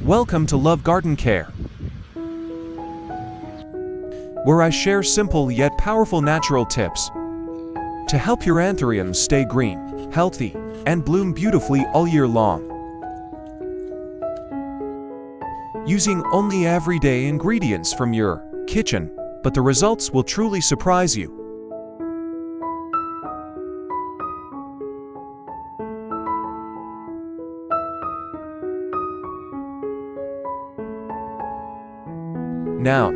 Welcome to Love Garden Care, where I share simple yet powerful natural tips to help your anthuriums stay green, healthy, and bloom beautifully all year long. Using only everyday ingredients from your kitchen, but the results will truly surprise you. Now,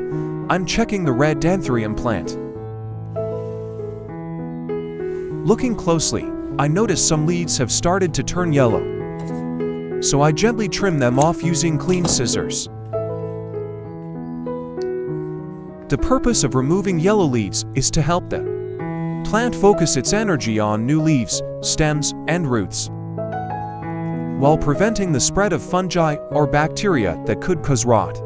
I'm checking the red Anthurium plant. Looking closely, I notice some leaves have started to turn yellow, so I gently trim them off using clean scissors. The purpose of removing yellow leaves is to help the plant focus its energy on new leaves, stems, and roots, while preventing the spread of fungi or bacteria that could cause rot.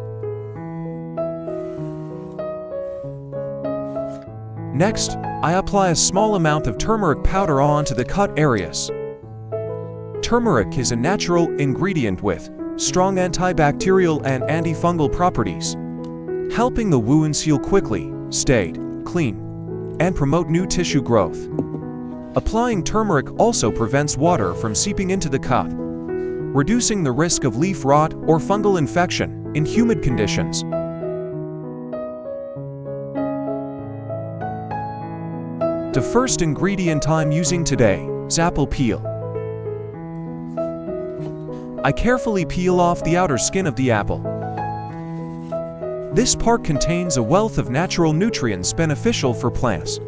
Next, I apply a small amount of turmeric powder onto the cut areas. Turmeric is a natural ingredient with strong antibacterial and antifungal properties, helping the wounds heal quickly, stay clean, and promote new tissue growth. Applying turmeric also prevents water from seeping into the cut, reducing the risk of leaf rot or fungal infection in humid conditions. The first ingredient I'm using today is apple peel. I carefully peel off the outer skin of the apple. This part contains a wealth of natural nutrients beneficial for plants.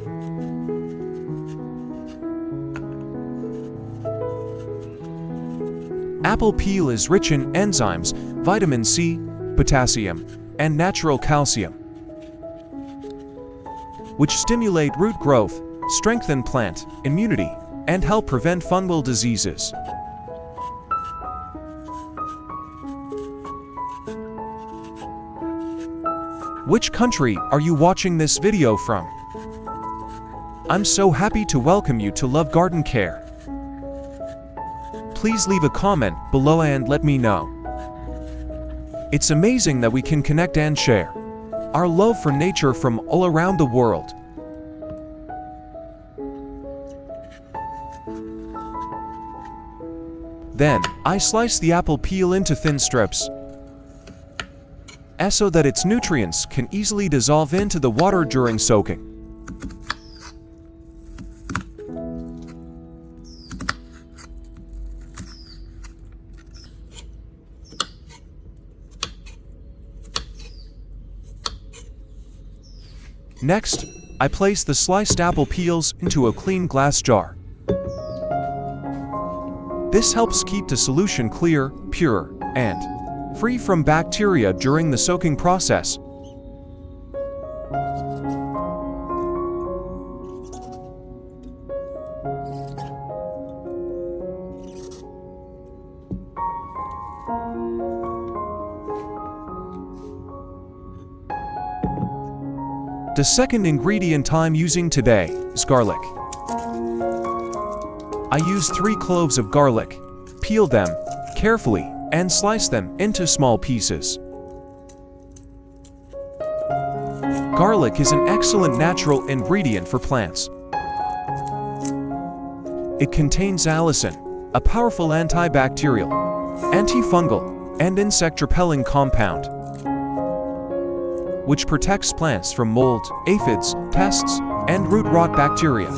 Apple peel is rich in enzymes, vitamin C, potassium, and natural calcium, which stimulate root growth, strengthen plant immunity, and help prevent fungal diseases. Which country are you watching this video from? I'm so happy to welcome you to Love Garden Care. Please leave a comment below and let me know. It's amazing that we can connect and share our love for nature from all around the world. Then, I slice the apple peel into thin strips, so that its nutrients can easily dissolve into the water during soaking. Next, I place the sliced apple peels into a clean glass jar. This helps keep the solution clear, pure, and free from bacteria during the soaking process. The second ingredient I'm using today is garlic. I use 3 cloves of garlic, peel them carefully, and slice them into small pieces. Garlic is an excellent natural ingredient for plants. It contains allicin, a powerful antibacterial, antifungal, and insect-repelling compound, which protects plants from mold, aphids, pests, and root rot bacteria.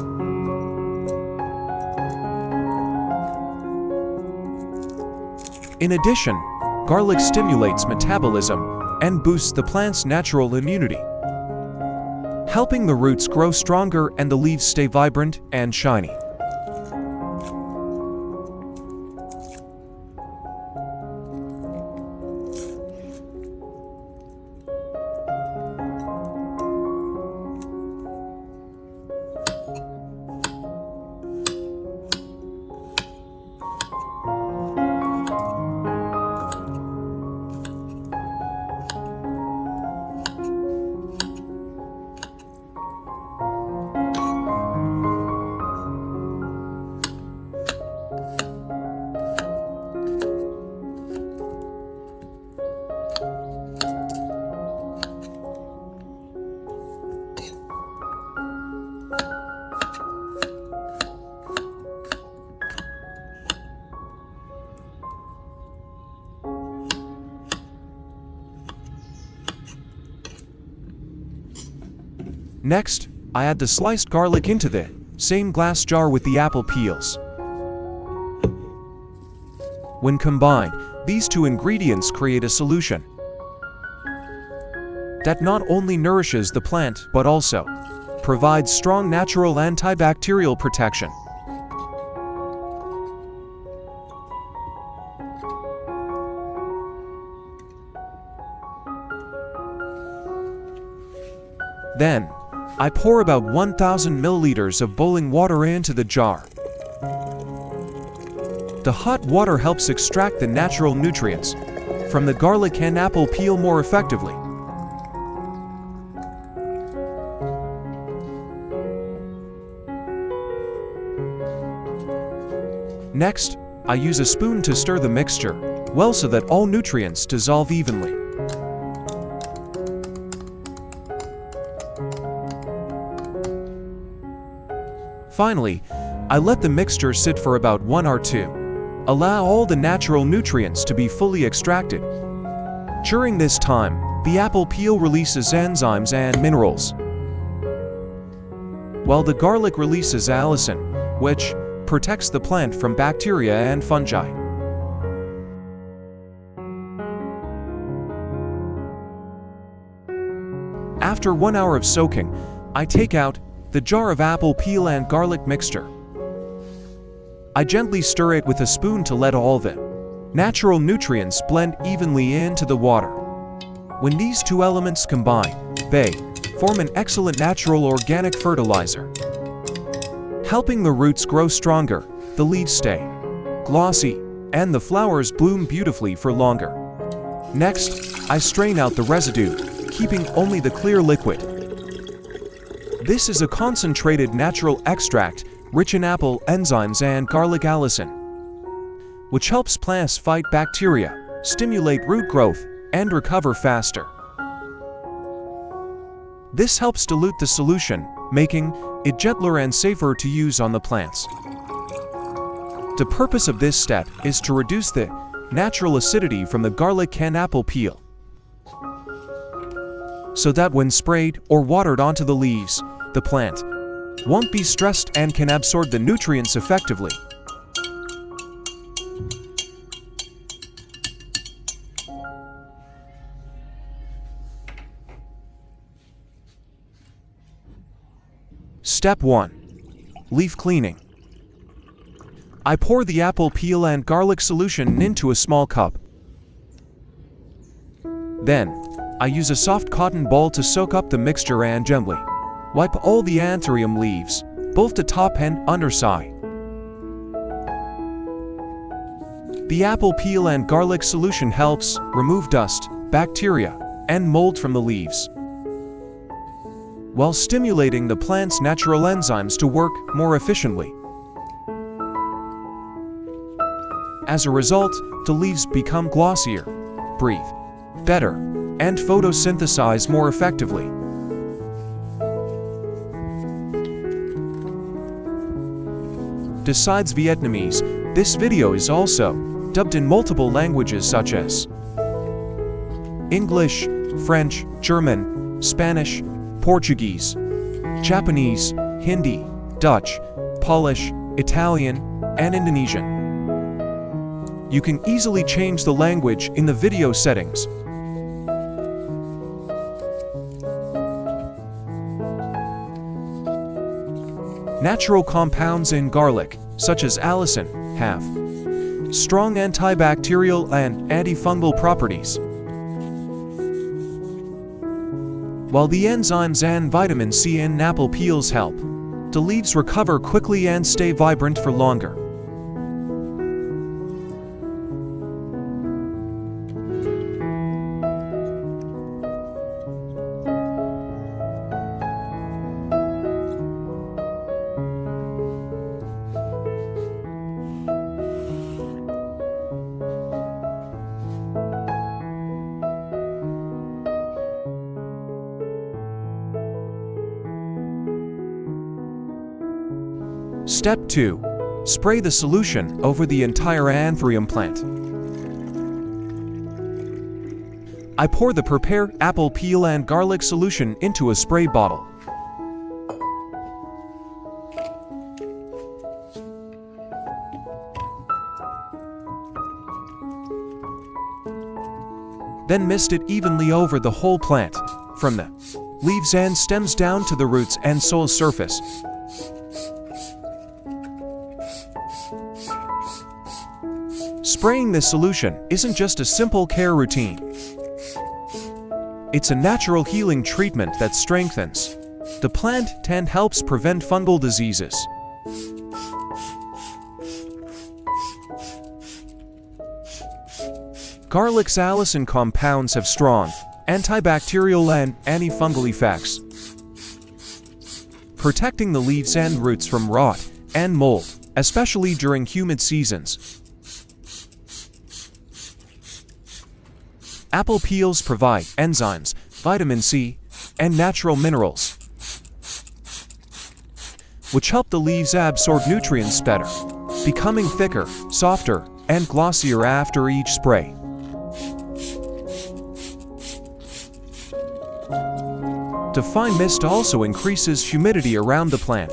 In addition, garlic stimulates metabolism and boosts the plant's natural immunity, helping the roots grow stronger and the leaves stay vibrant and shiny. Next, I add the sliced garlic into the same glass jar with the apple peels. When combined, these two ingredients create a solution that not only nourishes the plant but also provides strong natural antibacterial protection. Then, I pour about 1,000 milliliters of boiling water into the jar. The hot water helps extract the natural nutrients from the garlic and apple peel more effectively. Next, I use a spoon to stir the mixture well so that all nutrients dissolve evenly. Finally, I let the mixture sit for about 1 or 2. Allow all the natural nutrients to be fully extracted. During this time, the apple peel releases enzymes and minerals, while the garlic releases allicin, which protects the plant from bacteria and fungi. After 1 hour of soaking, I take out the jar of apple peel and garlic mixture. I gently stir it with a spoon to let all the natural nutrients blend evenly into the water. When these two elements combine, they form an excellent natural organic fertilizer, helping the roots grow stronger, the leaves stay glossy, and the flowers bloom beautifully for longer. Next, I strain out the residue, keeping only the clear liquid. This is a concentrated natural extract rich in apple enzymes and garlic allicin, which helps plants fight bacteria, stimulate root growth, and recover faster. This helps dilute the solution, making it gentler and safer to use on the plants. The purpose of this step is to reduce the natural acidity from the garlic and apple peel, so that when sprayed or watered onto the leaves, the plant won't be stressed and can absorb the nutrients effectively. Step 1. Leaf cleaning. I pour the apple peel and garlic solution into a small cup. Then, I use a soft cotton ball to soak up the mixture and gently wipe all the Anthurium leaves, both the top and underside. The apple peel and garlic solution helps remove dust, bacteria, and mold from the leaves, while stimulating the plant's natural enzymes to work more efficiently. As a result, the leaves become glossier, breathe better, and photosynthesize more effectively. Besides Vietnamese, this video is also dubbed in multiple languages such as English, French, German, Spanish, Portuguese, Japanese, Hindi, Dutch, Polish, Italian, and Indonesian. You can easily change the language in the video settings. Natural compounds in garlic, such as allicin, have strong antibacterial and antifungal properties, while the enzymes and vitamin C in apple peels help the leaves recover quickly and stay vibrant for longer. Step 2. Spray the solution over the entire Anthurium plant. I pour the prepared apple peel and garlic solution into a spray bottle. then mist it evenly over the whole plant, from the leaves and stems down to the roots and soil surface. Spraying this solution isn't just a simple care routine. It's a natural healing treatment that strengthens the plant and helps prevent fungal diseases. Garlic's allicin compounds have strong antibacterial and antifungal effects, protecting the leaves and roots from rot and mold, especially during humid seasons. Apple peels provide enzymes, vitamin C, and natural minerals, which help the leaves absorb nutrients better, becoming thicker, softer, and glossier after each spray. The fine mist also increases humidity around the plant,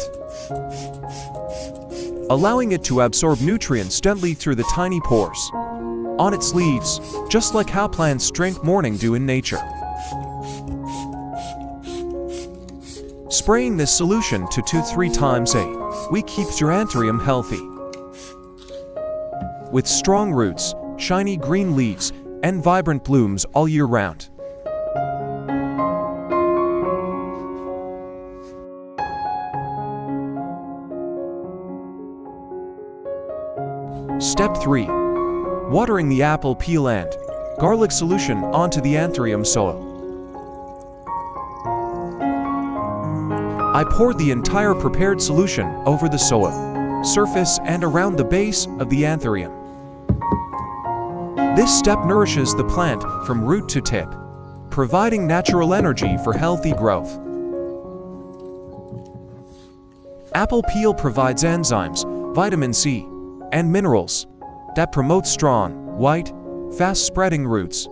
allowing it to absorb nutrients gently through the tiny pores on its leaves, just like how plants drink morning dew in nature. Spraying this solution 2 to 3 times a week keeps your Anthurium healthy, with strong roots, shiny green leaves, and vibrant blooms all year round. Step 3. Watering the apple peel and garlic solution onto the Anthurium soil. I poured the entire prepared solution over the soil, surface, and around the base of the Anthurium. This step nourishes the plant from root to tip, providing natural energy for healthy growth. Apple peel provides enzymes, vitamin C, and minerals that promote strong, white, fast-spreading roots.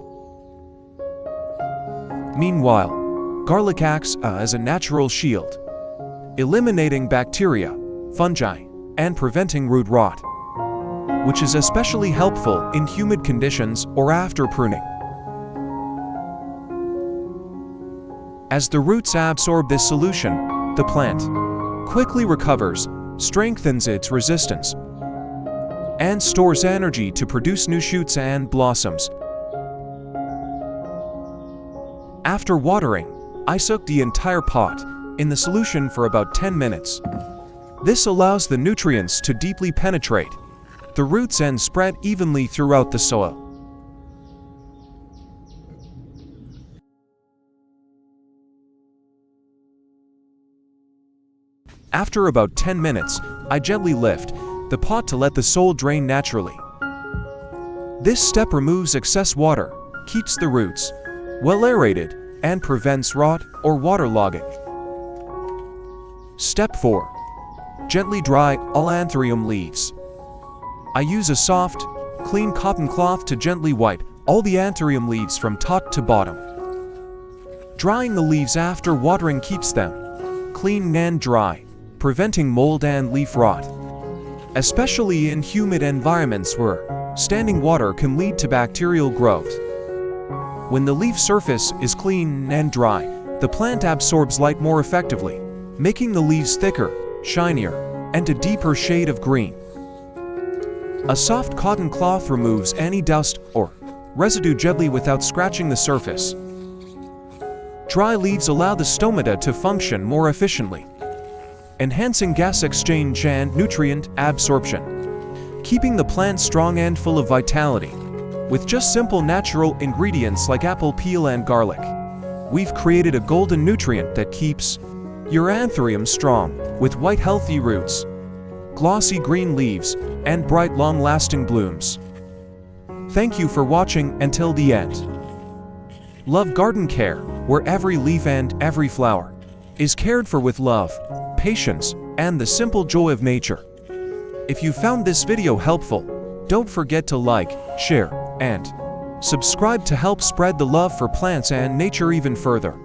Meanwhile, garlic acts as a natural shield, eliminating bacteria, fungi, and preventing root rot, which is especially helpful in humid conditions or after pruning. As the roots absorb this solution, the plant quickly recovers, strengthens its resistance, and stores energy to produce new shoots and blossoms. After watering, I soak the entire pot in the solution for about 10 minutes. This allows the nutrients to deeply penetrate the roots and spread evenly throughout the soil. After about 10 minutes, I gently lift the pot to let the soil drain naturally. This step removes excess water, keeps the roots well aerated, and prevents rot or waterlogging. Step 4. Gently dry all Anthurium leaves. I use a soft, clean cotton cloth to gently wipe all the Anthurium leaves from top to bottom. Drying the leaves after watering keeps them clean and dry, preventing mold and leaf rot, especially in humid environments where standing water can lead to bacterial growth. When the leaf surface is clean and dry, the plant absorbs light more effectively, making the leaves thicker, shinier, and a deeper shade of green. A soft cotton cloth removes any dust or residue gently without scratching the surface. Dry leaves allow the stomata to function more efficiently, enhancing gas exchange and nutrient absorption, keeping the plant strong and full of vitality. With just simple natural ingredients like apple peel and garlic, we've created a golden nutrient that keeps your Anthurium strong, with white healthy roots, glossy green leaves, and bright long-lasting blooms. Thank you for watching until the end. Love garden care, where every leaf and every flower is cared for with love, patience, and the simple joy of nature. If you found this video helpful, don't forget to like, share, and subscribe to help spread the love for plants and nature even further.